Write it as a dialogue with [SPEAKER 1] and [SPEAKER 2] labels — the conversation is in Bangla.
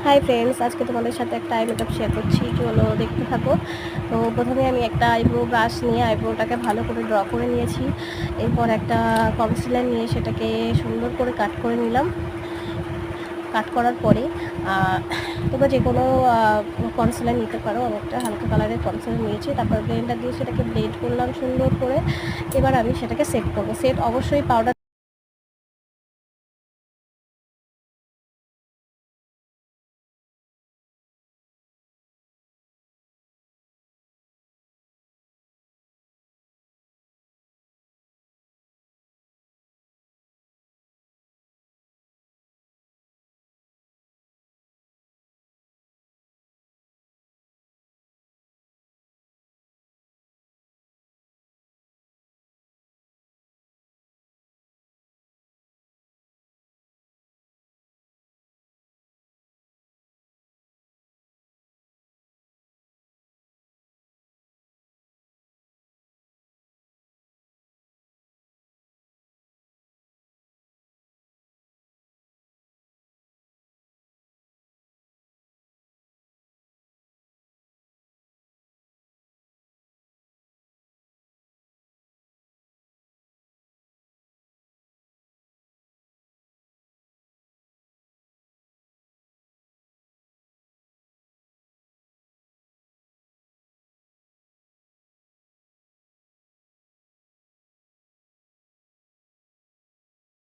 [SPEAKER 1] হাই ফ্রেন্ডস, আজকে তোমাদের সাথে একটা আই মেকআপ শেয়ার করছি, চলো দেখতে থাকো। তো প্রথমে আমি একটা আইব্রো ব্রাশ নিয়ে আইব্রোটাকে ভালো করে ড্র করে নিয়েছি। এরপর একটা কনসিলার নিয়ে সেটাকে সুন্দর করে কাট করে নিলাম। কাট করার পরে তোমরা যে কোনো কনসিলার নিতে পারো। আমি একটা হালকা কালারের কনসিলার নিয়েছি, তারপর ব্লেন্ডার দিয়ে সেটাকে ব্লেন্ড করলাম সুন্দর করে। এবার আমি সেটাকে সেট করবো। সেট অবশ্যই পাউডার